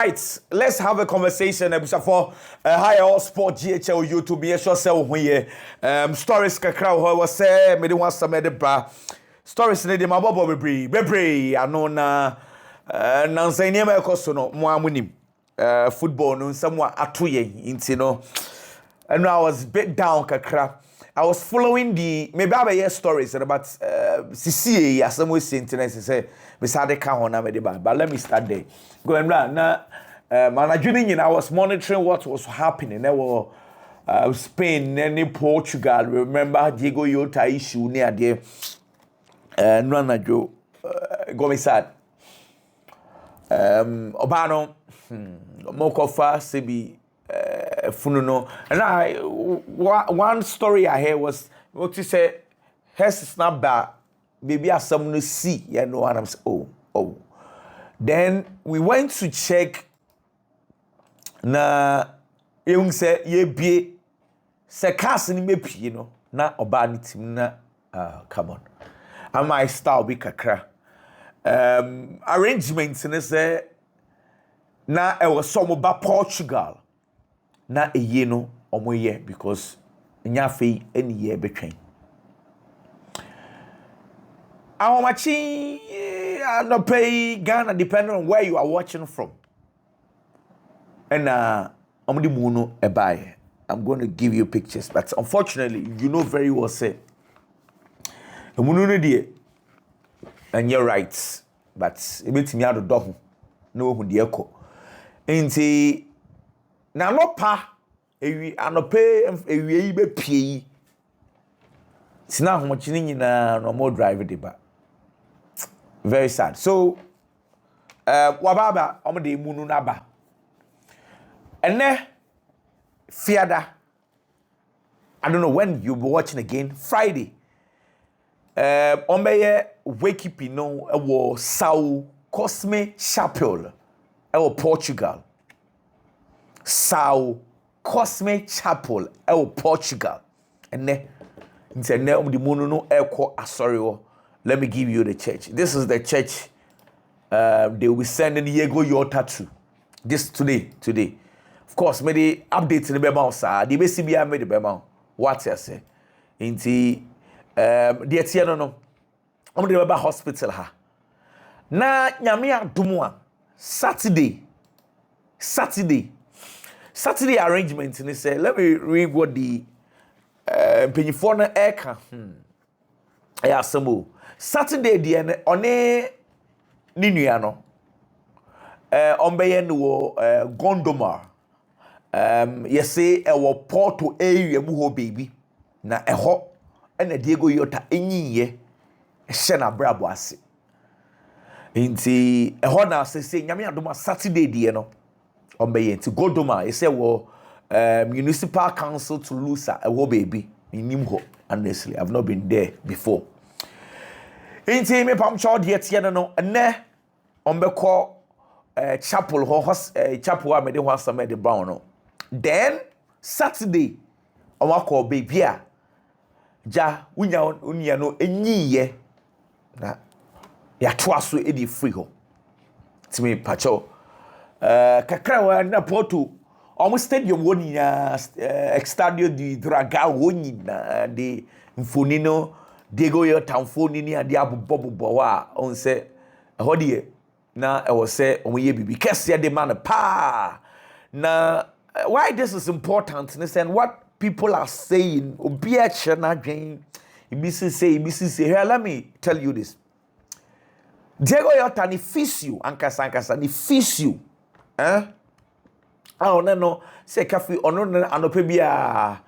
Right, let's have a conversation. For hi all sport GHL YouTube. Yes, yourself here. Stories kakra was say me want some the bra. Stories need my bobo bebre. I know na nansa ni ma ekoso no mo amunim. Football no somewhat atoye into no. And I was bit down kakra. I was following the maybe I hear stories about CCA as some way internet say beside the car on but let me start there. Going round now I was monitoring what was happening. There were Spain and Portugal. Remember Diogo Jota issue near there. Nana Joe Gomisad Obano Mokofa Sebi Fununo. And one story I heard was what you say, has snap back, maybe as someone to see, you know, and I'm saying, oh. Then we went to check na yung say ye be se cast ni mepi, you know, na oba ni team na come on. And my style be kakra. Arrangements in say na e was some about Portugal. Na eye no omo ye because nya fei any ye betwen awomachi no pay Ghana depending on where you are watching from and omo di mu no e buy. I'm going to give you pictures, but unfortunately you know very well say emunu no die and you're right, but ebetimi adodo ho na ohun de ekọ enti na no pa ewi anope ewi yi be pie sina homochi ni nyina no more drive the ba very sad. So wababa omo de munu na ba ene fiada I don't know when you'll be watching again. Friday ombeye wake up no e wo Sao Cosme Chapel e wo Portugal. Sao Cosme Chapel, Portugal. And then the Mununo Eko Asorio. Let me give you the church. This is the church they will be sending Diogo Jota to. This today. Of course, maybe updates in the Bema sir. The BCBI made the Bema. What I say? In the Tiano no. I'm the Beba Hospital ha. Na Nyamia Dumwa. Saturday arrangement and they say, let me read what the Penifona Eka. Yeah, some Saturday the one Ninuano Ombeyen Gondomar. Yes, say a Porto area muho baby. Na a hot and a Diogo Jota any ye Shena Braboasi. Inti a hona say Yamia Duma Saturday the to Godoma, I say, municipal council to Lusa, a war baby in Nimho. Honestly, I've not been there before. In me pam child yet, no, and ne on the call chapel, chapel, I made the one some the brown. Then Saturday, I walk call baby. Ja, unya no, any ye. Ya twasu edi free ho. To me, Pacho. Kakra na Porto almost stadium woni na Estadio de Dragão woni na de mfonino Diogo Jota mfonini ade abobobo wa on say hodie na e wo say omoye bibi kese de man pa na why this is important and what people are saying obi a che na dwen ibisi say here let me tell you this. Diogo Jota ni fisio ankasa ni fisio no say cafe ono anope bia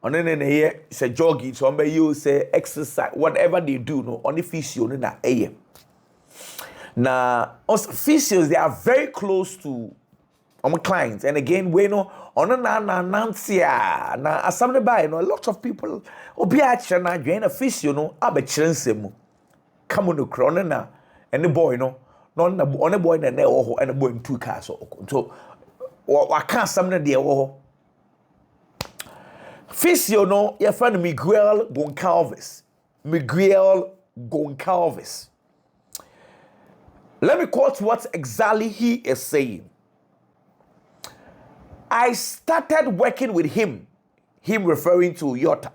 ono ne ye say jogging so mbe you say exercise whatever they do no on the physio no na eye na us physios they are very close to our clients and again we know ono na nantia na asam by no a lot of people obi a che na dwen na physio no abechirensem come no krona na and the boy no on the boy na ho and the boy in two cars so wa can some na de ho physio no your friend Miguel Goncalves. Let me quote what exactly he is saying. I started working with him referring to Jota.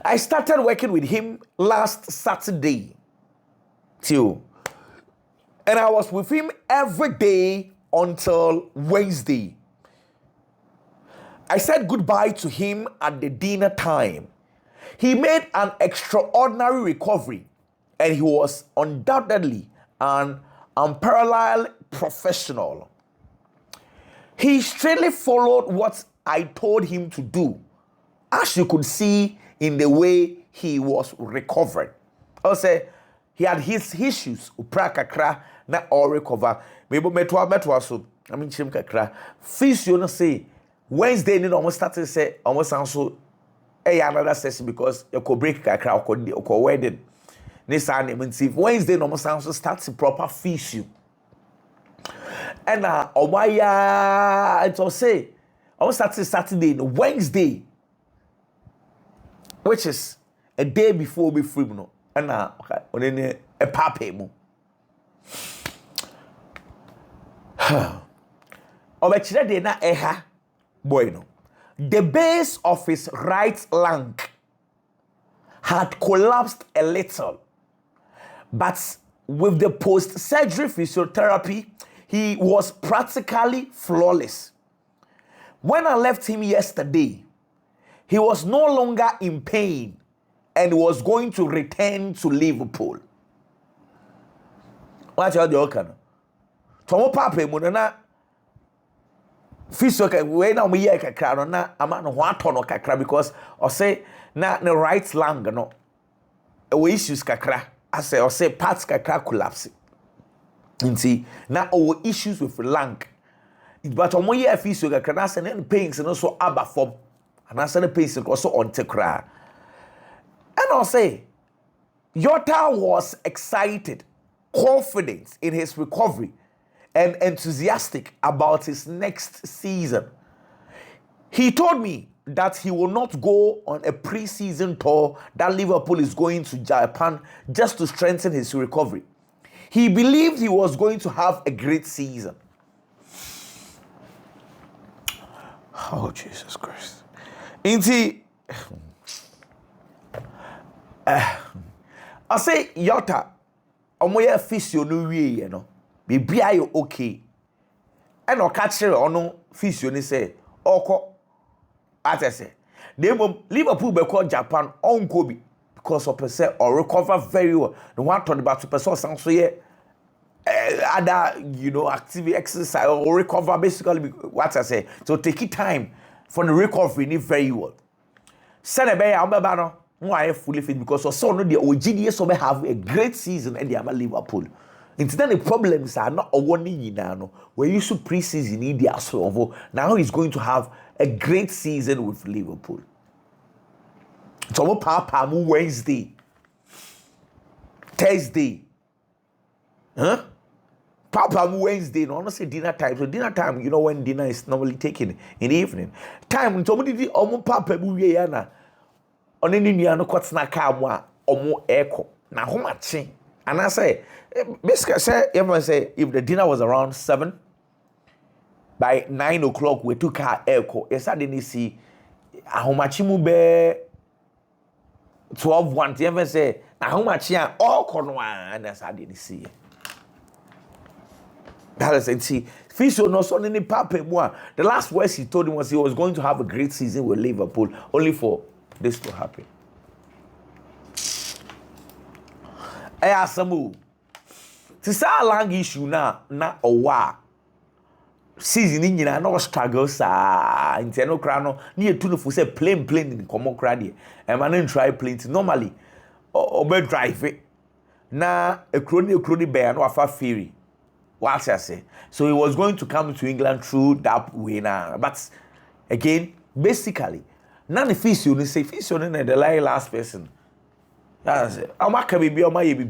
I started working with him last Saturday too. And I was with him every day until Wednesday. I said goodbye to him at the dinner time. He made an extraordinary recovery, and he was undoubtedly an unparalleled professional. He strictly followed what I told him to do, as you could see in the way he was recovering. I say he had his issues. Upra kakra na all recover. Maybe metwa so. I mean chim kakra. Physio no say Wednesday ni almost started say almost also another session because you could break kakra or could wedding. This and see Wednesday no almost also starts proper physio. And it will say almost started Saturday, Wednesday, which is a day before we free no. And a pape mo. Obechire na eha boy no. The base of his right lung had collapsed a little, but with the post-surgery physiotherapy, he was practically flawless. When I left him yesterday, he was no longer in pain and was going to return to Liverpool. What you okay? Tomo papa mo na physio we na we hear kakra no na ama no ho atono kakra because I say na the right lung no we issues kakra I say parts kakra collapse. Nti na our issues with lung. But omo hear physio kakra na say na pains no so aba form. And I said the pains also on tekra. And I'll say Jota was excited, confident in his recovery, and enthusiastic about his next season. He told me that he will not go on a pre-season tour that Liverpool is going to Japan just to strengthen his recovery. He believed he was going to have a great season. Oh, Jesus Christ. Inti, I say Jota, omoye physio no wie no. Bibia yo okay. And o catch ono physio ni say oko atese. Dey mom Liverpool be call Japan onko bi because of person or recover very well. The one talk about person so ye other activity exercise or recover basically what I say. So take it time for the recovery ni very well. Send a bear ambaba no why fully fit because so no the OGDS so have a great season and they are Liverpool. Instead the problems are not one no where you should pre-season in the solve. Now he's going to have a great season with Liverpool. So papa Wednesday, Thursday, huh? Papa Wednesday, no, honestly dinner time. So dinner time, you know when dinner is normally taken in the evening. Time somebody did papa na on any no kwatsna ka mo a omo eko. Na ho mache. And I say basically say if the dinner was around 7 by 9 o'clock we took our eko. Yes I didn't see how much mu be 12-1 even say na how much ya all kono and that's I didn't see. That is it. See, physio no so any papa more. The last words he told him was he was going to have a great season with Liverpool, only for this to happen. I ask some. To say a long issue na owa. Season in na no struggle sa. Inteno krano ni etu no fu say plain in common crowd. E man try playing normally. Obe drive it. Na a crony bear no afa ferry. What I say? So he was going to come to England through that way now. But again, basically, none of physio ni say physio ni the last person. That's it. I'm not going to be on my baby.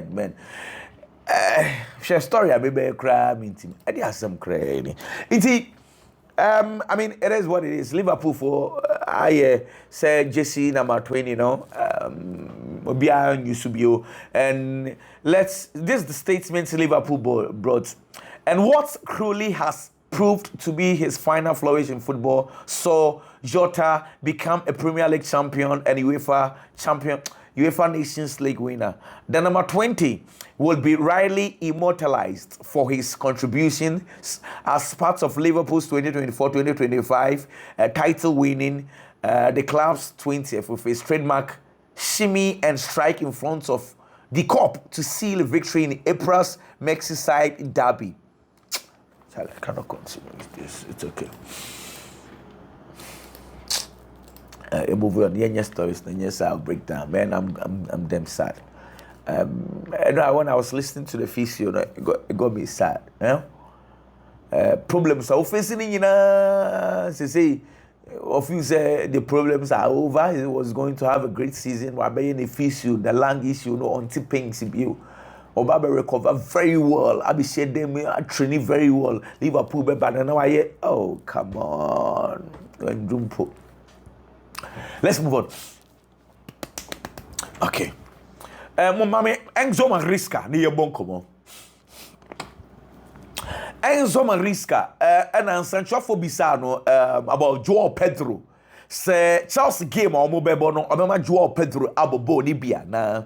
Man. Share story I be cry meeting. I did some crying. I mean, it is what it is. Liverpool for I say Jesse number 20, Obia Nusubio. And this is the statement Liverpool brought. And what cruelly has proved to be his final flourish in football saw Jota become a Premier League champion and UEFA Nations League winner. The number 20 will be rightly immortalized for his contributions as part of Liverpool's 2024-2025 title winning the club's 20th with his trademark shimmy and strike in front of the Kop to seal victory in April's Merseyside derby. I cannot continue with this. It's okay. Move on. Yeah, stories. Yes, I'll break down. Man, I'm damn sad. And when I was listening to the physio, it got me sad. Yeah? Problems are facing in say of you say the problems are over. He was going to have a great season. While being the physio, the lung issue, no on tipping you. Obaba recover very well. I be said them training very well. Liverpool be bad now. Oh come on. Let's move on. Okay. Mama Enzo Maresca ni yebonkomo. Enzo Maresca and Sancho for Bisano about Joao Pedro. Say Chelsea game or mobile no obama Joao Pedro abobo ni bia na.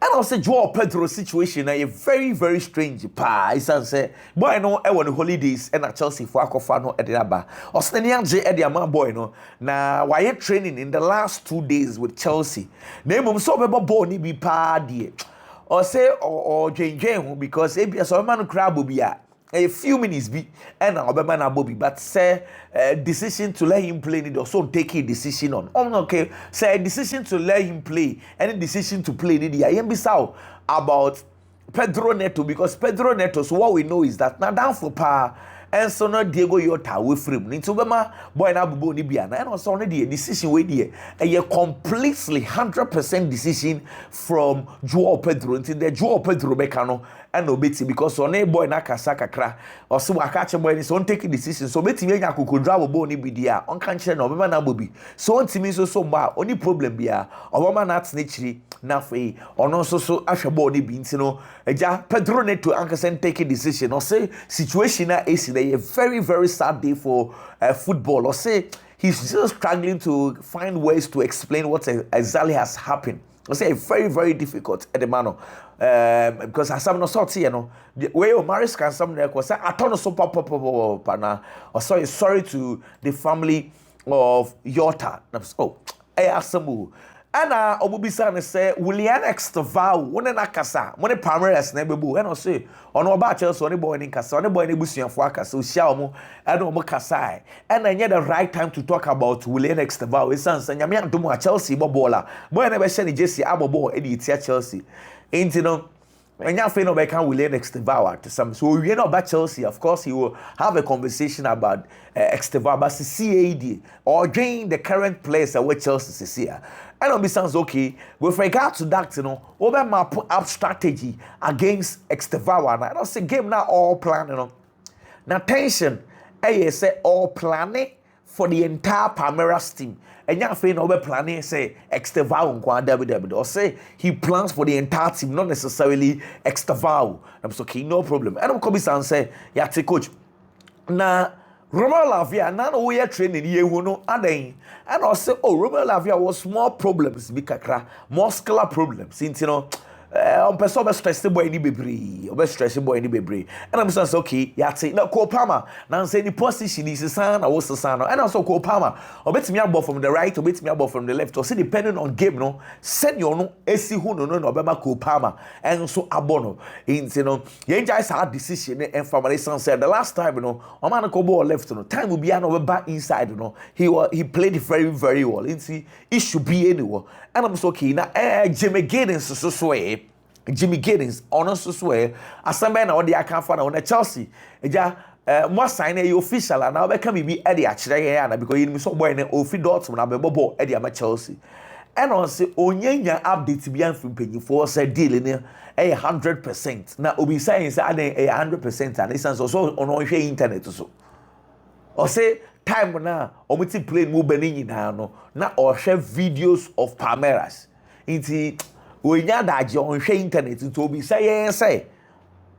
And also Joao Pedro situation na very very strange pa. Isan say boy no e won holidays and at Chelsea for akofa no e de aba. Osene anje e de ama boy no na why training in the last 2 days with Chelsea. Na emom so bebo ball ni bi pa de. Or say or dwen because e bia so man no crab bia a few minutes be and obema na Bobby but say decision to let him play need also take a decision on okay say a decision to let him play any decision to play need I am bisau about Pedro Neto because Pedro Neto so what we know is that now down for pa and so no Diogo Jota we frame into bema boy na bubo ni bia na and also no the decision we there a completely 100% decision from Joao Pedro into the Joao Pedro Becano and obeti because on a boy na kasa kakra or so waka boy is on taking decision so beti me nya kokodra bobo ni bidia on kan kire na obema na bobi so on timi so ba oni problem bia obama na atnechiri na fe ono so ahwebo ni bi ntino eja Pedro Neto ankasa taking decision or say situation na AC a very very sad day for football or say he's just struggling to find ways to explain what exactly has happened. I say very very difficult at the man because as some no sort you know the way Maris can some there was I turn so papa na or sorry to the family of Jota. Oh I asamu ana obubisa ne say Willian Extravao one na kasa one Palmeiras na bebu and say ono ba Chelsea one boy ni kasa one boy ni busuafo akasa ohia omo and omo kasa and I the right time to talk about Willian Extravao is answer nyame andomo a Chelsea bobola boy na be hye ni Jesse abobo e di tia Chelsea intino enya fe no be kan Willian Extravao at some so we know about Chelsea of course he will have a conversation about Extravao but CAD or during the current players at Chelsea is here. And it sounds okay. With regard to that, you know, over map up strategy against Extravao. And I don't say game now all plan, you know. Now tension, I say all planning for the entire Palmeiras team. And you're saying over planning say Extravao and or say he plans for the entire team, not necessarily Extravao. I'm okay, no problem. And I'm coming and say, yeah, coach. Now Romelu Lavia, none we are training ye who know aden. And also, Romelu Lavia was more problems, bikakra, muscular problems, since you know, on person be stressed boy ni bebre, or be stressed boy ni bebre. And I'm saying, okay, yati, now Kopama, now say the position is a son, or was a son, and also Kopama, or bet me about from the right, or bet me about from the left, or say depending on game, no, send your no, esi who no, Baba Kopama, and so abono, in you know, you guys had decision, and family son said the llast time, you know, a man Kobo left, you know, time will be an back inside, you know, he played very, very well, it should be anywhere, and I'm so keen, Jimmy Giddens, so way. Jimmy Giddens, honest swear, as some man or the account for on Chelsea. More sign a official and now become me Eddie actually because you so boy and Ofi dots when I be bobo Eddie at Chelsea. And on say Onyenya update to be from penny for said deal in 100%. Now Obi saying say 100% and this also on internet so. Or say time now or play move now no or share videos of Palmeiras. Inti we nya daje on hwe internet to be say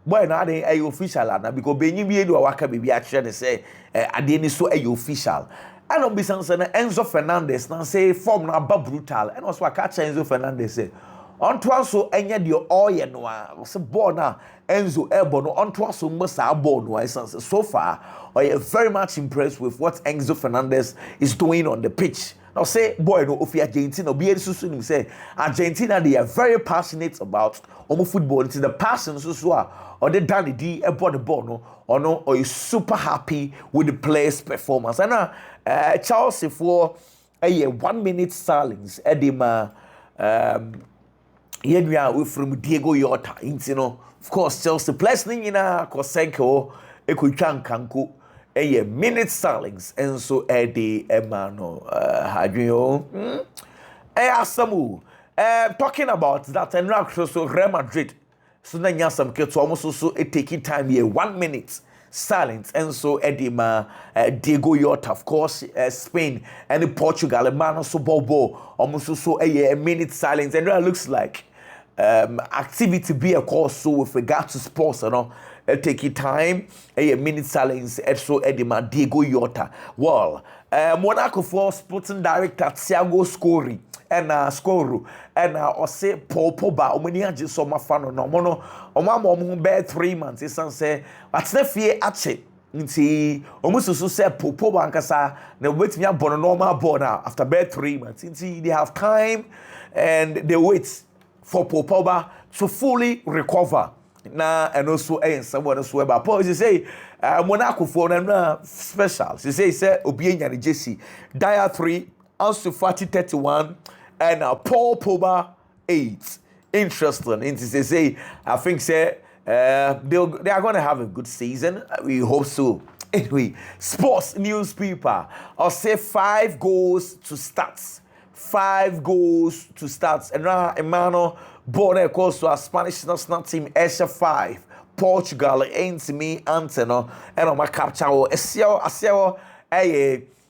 boy na dey ay official na because benyi bi edu waka be bi a kire ne say ade ni so ay official. I don't be saying Enzo Fernandez na say form na ba brutal. And also I catch Enzo Fernandez say onto so enya de oye no a say ball na Enzo elbow no onto so must ball no so far I am very much impressed with what Enzo Fernandez is doing on the pitch. Now say boy no of Argentina be susu nim say Argentina they are very passionate about football. It's the passion so or they done the about the ball no or no or is super happy with the players' performance. And Chelsea for a 1 minute silence edema we from Diogo Jota you know of course Chelsea players ni na Kosenko ekutwa nkanko a minute silence and so the emano hadrio asamu talking about that and now so Real Madrid so na nya some ke to almost so taking time here 1 minute silence and so edema Diogo Jota of course Spain and Portugal man so bobo almost so a minute silence and it looks like activity be a course so with regard to sports you know take time a minute silence so edema Diogo Jota well Monaco for sporting director Thiago Scorri and Scoru and say Paul Pogba omani age so ma fa no no omo be 3 months e san say but na fie ache nti omususu say Paul Pogba ankasa na wetimi abon normal ball now after be 3 months nti they have time and they wait for Paul Pogba to fully recover na and also someone else where Paul is say Monaco for na special say obi nya Jesse Dia 3 Ansu Fati 31 and Paul Pogba 8. Interesting. And say I think say they are going to have a good season. We hope so. Anyway, sports newspaper. I'll say 5 goals to stats. 5 goals to stats. And now Emmanuel Bonner goes to a Spanish national team Asia 5. Portugal ain't me Anteno and on my capture Asiao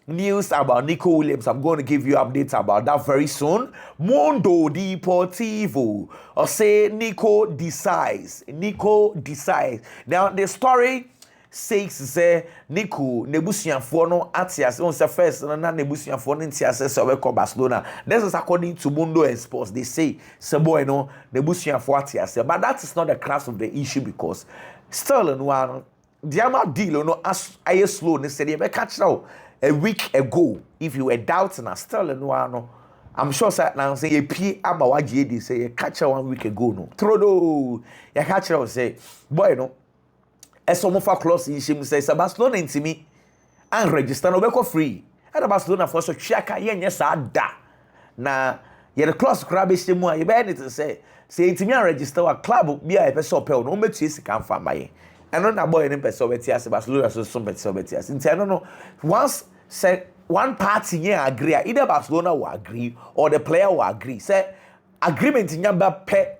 news about Nico Williams. I'm going to give you updates about that very soon. Mundo Deportivo or say Nico decides. Now the story says say Nico Nebusianfo no atias on the first na Nebusianfo no atias say we call Barcelona. This is according to Mundo and Sports. They say boy no Nebusianfo atias, but that is not the crux of the issue because still no the amount deal no as I slow ne say they catch now a week ago if you were doubting us still no I'm sure that now say ye ama waje say you catch 1 week ago no trodo you catch say boy no eso mo fa clause in shim say Barcelona intimi and register no be free and Barcelona for so chiaka ye nye sa da na ye the clause kra be shim a ye be need to say intimi and register wa club bia e person pel no metu sika mfa maye eno na boy ni person beti as Barcelona so beti as nti eno no once say one party here agree either Barcelona will agree or the player will agree say agreement nyamba pe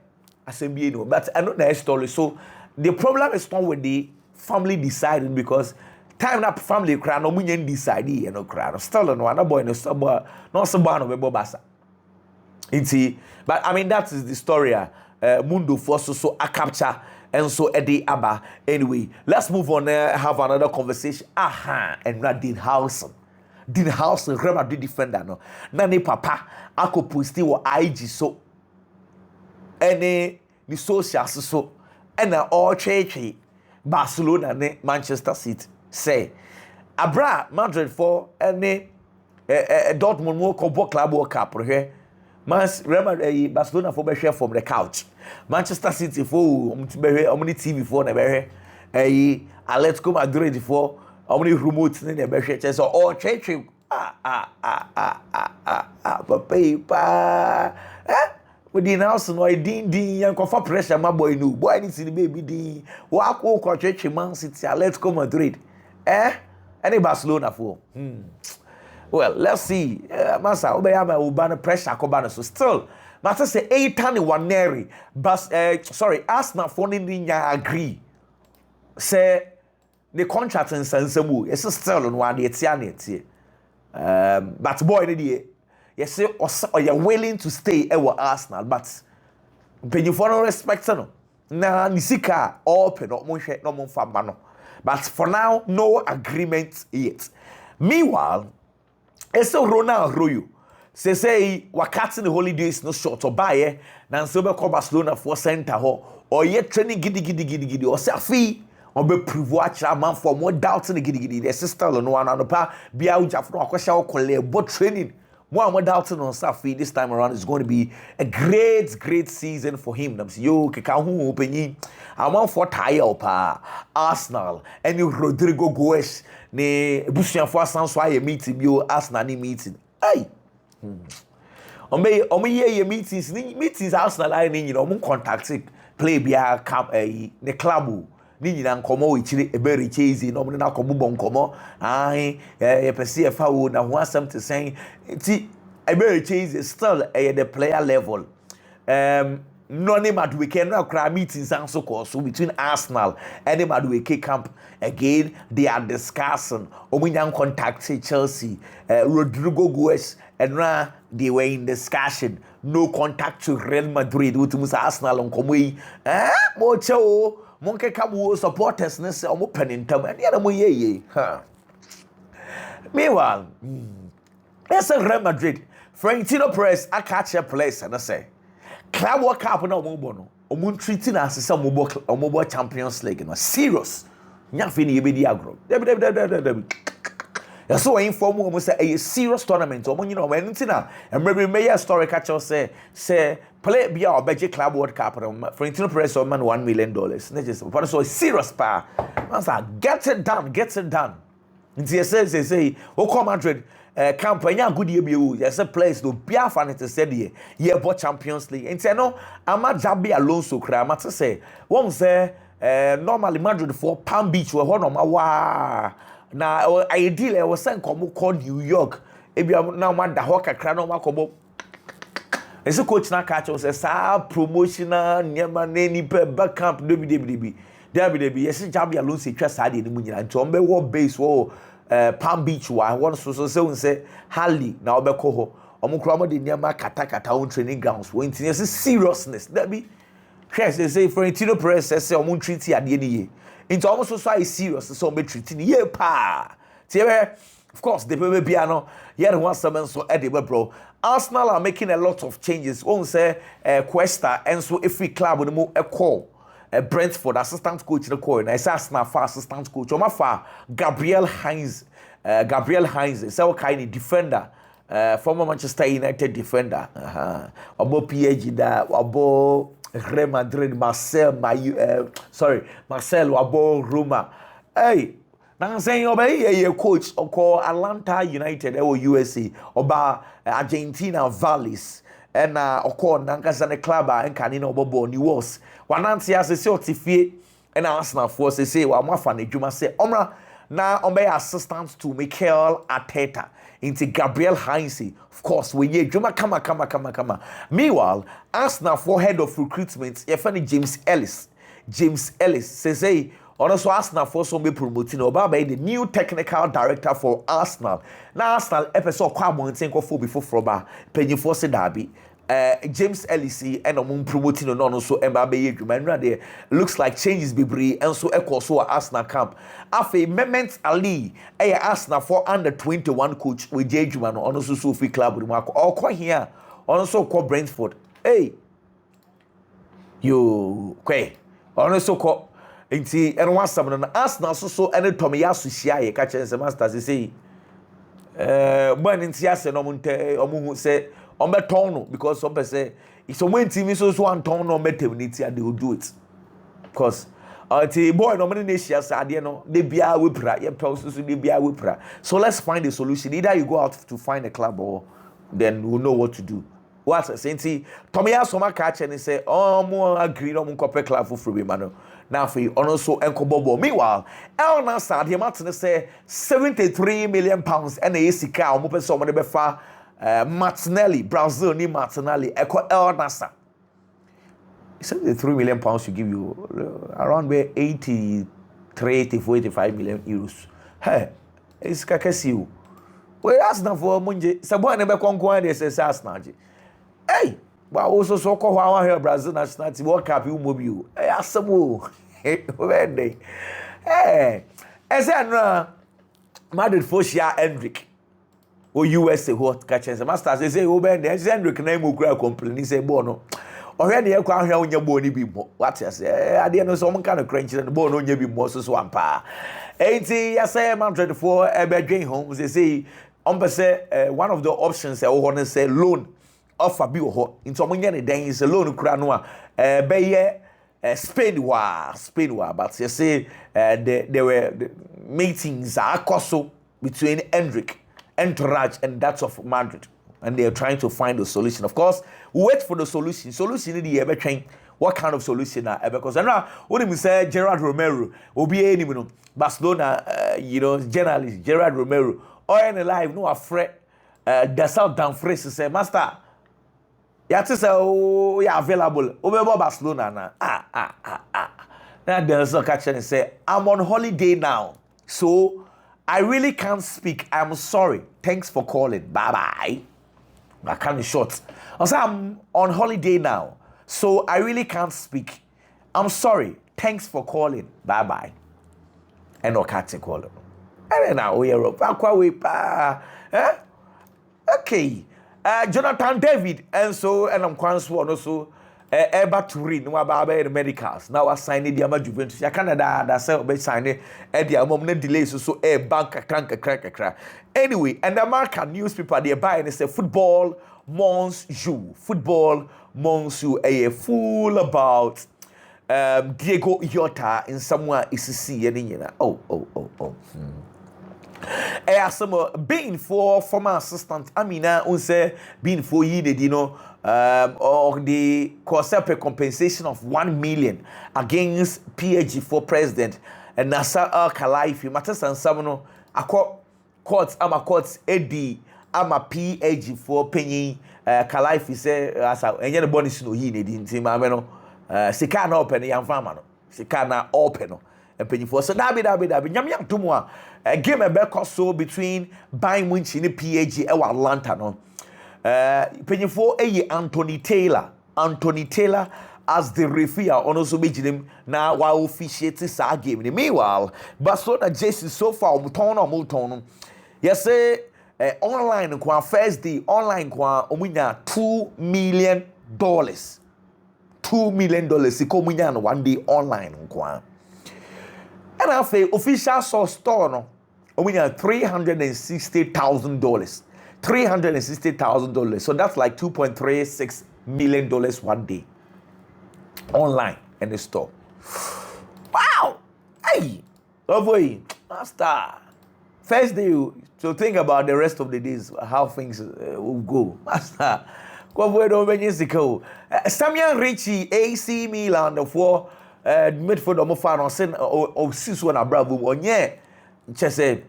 assembly no but I know the story so the problem is not with the family deciding because time that family cry no munyen decide you know cry still no another boy no someone no be basa inti but I mean that is the story Mundo for so a capture and so Eddie Abba anyway let's move on have another conversation and Dean Howson Real Madrid defender no na ne papa akoposti wo IG so ene ni social so ena all church Barcelona ne Manchester City say abra Madrid for ene Dortmund mo ko club World Cup Real Madrid Barcelona for be share from the couch Manchester City for omni TV for na be Atletico Madrid for omni remote ne be share so all church papa within house no din yan kofa pressure my boy no boy need see the baby din wa ko church Man City Atletico Madrid any Barcelona for well let's see masa obeya ma ubana pressure ko bana so still matter say 8-1 neri but sorry Arsenal for ni agree say the contract in Sansamu is still on one etia but boy ni you say or you're willing to stay at Arsenal, but when you follow respect no. Na nisika open no mo hwe no mo fa ma no. But for now, no agreement yet. Meanwhile, it's Ronald Royo. Say wakati the holidays no short or buy na so be call Barcelona for center ho or yet training gidi or say afi or be prove actually man for more doubts in the gidi the sister no one no pa bia uja for akwasha okole but training more doubting on Safi this time around is going to be a great season for him. Nam yo keka hu openyi amon for tire pa Arsenal and you Rodrigo Goes ne busuafo asanso aye meeting bio Arsenal ni meeting ay omo ye meetings Arsenal aye ni nyina omo contact play bia camp ne club ni nyina nkomo we chire ebere chezi no na kobubo nkomo ai ye pese e fa wo na ho asem te sen ti ebere chezi still the player level no name at weekend na kra meetings and so between Arsenal and the Madird camp again they are discussing omunya contact Chelsea Rodrigo Goes and now they were in discussion no contact to Real Madrid with Arsenal on komo mo cheo monke kamu supporters ne se omo penintam and ya mo ye meanwhile it's a Real Madrid Florentino Perez a catch a place and I say club World Cup na omo no omo treat na asese omo Champions League no serious nya fe ni yebedi agro debi ya so inform omo say a serious tournament omo nyina omo enti na emre me story catch say play bia obeje club World Cup no Florentino Perez man $1 million na just but so serious pa man say get it done nti say o come Madrid campaign good year be yes a place no bia fan it said ye bo Champions League nti no ama Jabi Alonso kra ma say won say normally Madrid for Palm Beach we ho no ma wa na ideal e was send come call New York e bia na ma da ho kakra no ma kobo ese coach na catch us say promotional nyama na ni pe back camp debi yes Jabi Alonso twa sa de ni mu nyina nti on be wo base wo Palm Beach wa one so say Harley na obeko ho omukro mo de nyama kata on training grounds we nti yes seriousness that be say Florentino Perez say omo treat ade ni ye nti omo so is serious so omo treat ni ye pa ti of course the baby piano here one seven so edible bro Arsenal are making a lot of changes won say Cuesta and so every club no mo call Brentford assistant coach the call na say Arsenal for assistant coach o ma fa Gabriel Heinz say what kind of defender former Manchester United defender obo PSG da obo Real Madrid Marcel obo Roma hey now saying obey a coach or Atlanta United or USA oba Argentina Valles and oko nankasa ne club and kanino obobo ni was wananti as say otifie and Arsenal for say wa mafa ne dwuma say omra na ombe assistant to Mikel Arteta into Gabriel Heinz of course we ye dwuma kama meanwhile Arsenal for head of recruitment ye funny James Ellis say also Arsenal for some be promoting Obaba the new technical director for Arsenal. Now Arsenal episode kwa monten ko fo before froba penny for se derby James Ellis and promoting no so Mbabe Yedwuma there looks like changes be and so echo so Arsenal camp afi Mehmet Ali Arsenal for under 21 coach with Yedwuma no so Sophie club with Marco or kwa here also call Brentford yo kwe also call nti eno wasam no Arsenal so ene Tomiyasu hia ye ka chense masters say ban nti ase no monte omo say ombeton no because some say it's so when team so anton no metem nti they will do it because until boy no money nation ade no de bia we pra ye pel so de bia we pra so let's find a solution either you go out to find a club or then we'll know what to do. What say Tomiyasu ma ka che ni say mo agree no mo kope club for free man now for also enkobobo meanwhile El Nassr the Martin say 73 million pounds and a sika omo pese omo de befa Martinelli Brazil ni Martinelli echo El Nassr 73 million pounds should give you around 83 84 85 million euros hey it's kakasiu we Arsenal for Munje, Sabon never conquer the Arsenal. Hey, but also so called our here Brazil national team World Cup you mobile. Hey, Asamu. Hey, hey, as I know, Madird for Shia Hendrick. O USA what catches the masters say Oben the Hendrick name will cry complain. He say Bono. Or any aqua here on your body be more. What I say, I didn't know some kind of crunch and the bone on your be more so one pa. 80, I say, I'm 24, a bedroom homes. They say, one of the options I want to say loan offer be hot. In some many days, a loan cranoa, Bayer, Spain war. But you say, there were meetings, between Hendrick, Entourage, and that of Madird. And they are trying to find a solution. Of course, wait for the solution. Solution in the ever train. What kind of solution now? Because I know what we say, Gerard Romero will be any Barcelona, journalist Gerard Romero. Or in live, no afraid. The South down phrase say, Master, you have to say, oh, yeah, available. Over Barcelona now. Now there's a catch and say, I'm on holiday now, so I really can't speak. I'm sorry. Thanks for calling. Bye bye. I can't be short. Also, I'm on holiday now, so I really can't speak. I'm sorry. Thanks for calling. Bye bye. And no catching calling. And then now we are okay. Jonathan David and so and I'm quite sworn also. Eba to read no about the medicals. Now I signed the Ama Juventus. Ya Canada that say be sign the amom no delay so bank crank. Anyway, and the American newspaper they buy and say football Monsieur. Football Monsieur a fool about Diogo Jota in somewhere is see any oh. Some being for former assistant Amina unse being for ye or the Corsape compensation of 1 million against PAG for president and Nasser Al-Khelaifi matters and Samono courts Eddie ama PAG for penny Khelaifi say as any bonus no he didn't see mameno Sikana open young farmer Sikana open and penny for so dabi nyam tumwa a game a back so between Bayern Munich and PAG and Atlanta no penny for Anthony Taylor as the referee on also making him now while officiating sa game meanwhile Barcelona Jason so far Multon yes say online kwa first day online kwa omunya $2 million $2 million ikomunya no one day online kwa and I say official source store no omunya $360,000 so that's like $2.36 million one day online in the store. Wow! Hey! Lovely! Master! First day, so think about the rest of the days, how things will go. Master! Samuel Richie, AC Milan, the four midfield of Mofano, send or Sisu and Abrabo, or yeah, just say,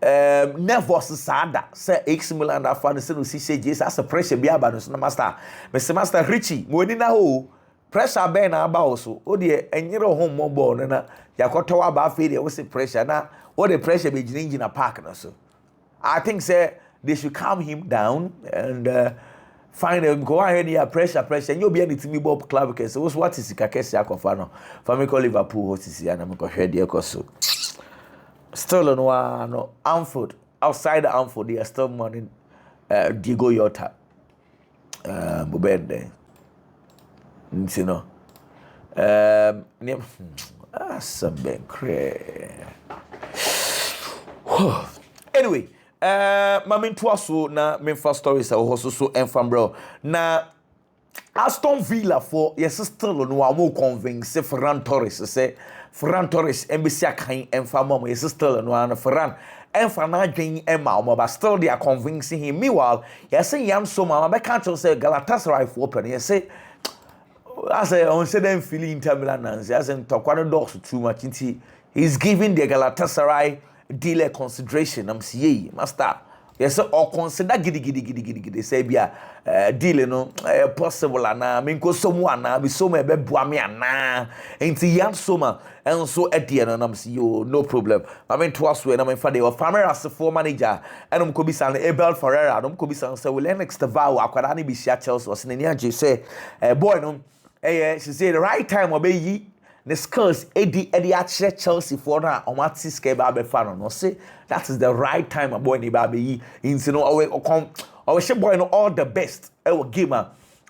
nervous sada, say AC Milan, I found the same CJ, as a pressure, be about us, Master. Mr. Master Richie, when in a hole. Pressure ben about so o de enyere home mobile na yakoto aba fe de we say pressure na o the pressure be in a park na so I think say they should calm him down and find a go ahead here pressure you be anything Bob club case so what is ikakese akofa no family Liverpool host is ya na me ko hwede ekoso still no Anfield outside Anfield they are still mourning Diogo Jota Bobende you know, anyway, mamin twaso na main first stories also so enfambro na Aston Villa for yes still no amo convince Ferran Torres say Ferran Torres embassy akan enfamo yes still no na Ferran Enfana dwen Emma but still they are convincing him meanwhile yes say yam so mama be can't say Galatasaray for open yes say as I on said them feeling Inter Milan as in Tokwano dogs too much into he's giving the Galatasaray dealer consideration. I'm saying, Master, Yes, or consider giddy say be a deal no possible and mean go someone be so me be boami ana enti yan soma and so at the end and see you no problem. I mean to us when I'm for the farmer as a for manager and could be san Abel Ferreira could be san so will next vow akwada ni be share Chelsea was in the say boy no she say the right time obey the skills Eddie actually Chelsea for na omati ske ba be fa no say that is the right time boy ni ba be into no always boy no all the best game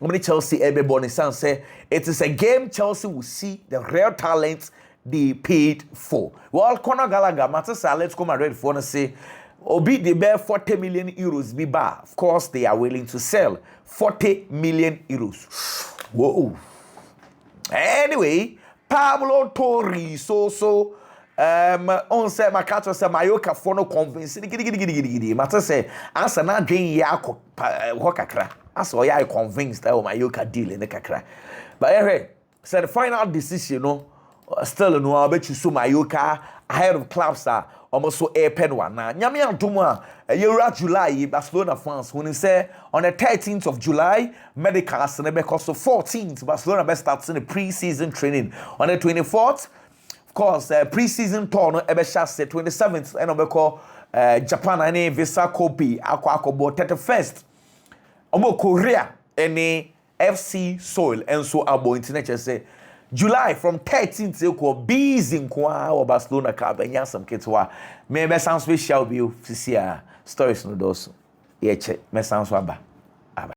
many Chelsea everybody say it is a game Chelsea will see the real talent they paid for. Well, Conor Gallagher matter say let's come ready for no say obi they bear 40 million euros be bar. Of course they are willing to sell 40 million euros. Whoa. Anyway, Pablo Torre so on say my catcher say Mayoka for no convince gidi matter say answer na dwen ya ho kakra aso ya convinced that Mayoka deal in the kakra but hey say the final decision no still no abechi so Mayoka ahead of clubs are almost so airpen one na nyame antomo a year July Barcelona fans when he say on the 13th of July medicals and because of 14th Barcelona best starts in the pre-season training on the 24th. Of course, pre-season tour no ebe shase 27th and obeko Japan any visa copy akwa 31st. Omo Korea any FC Seoul and so abo internet say July from 13th to ko busy kwa o Barcelona ka benya some kitwa. Me be sounds we shall be official stories no those. Yeah check me sounds aba.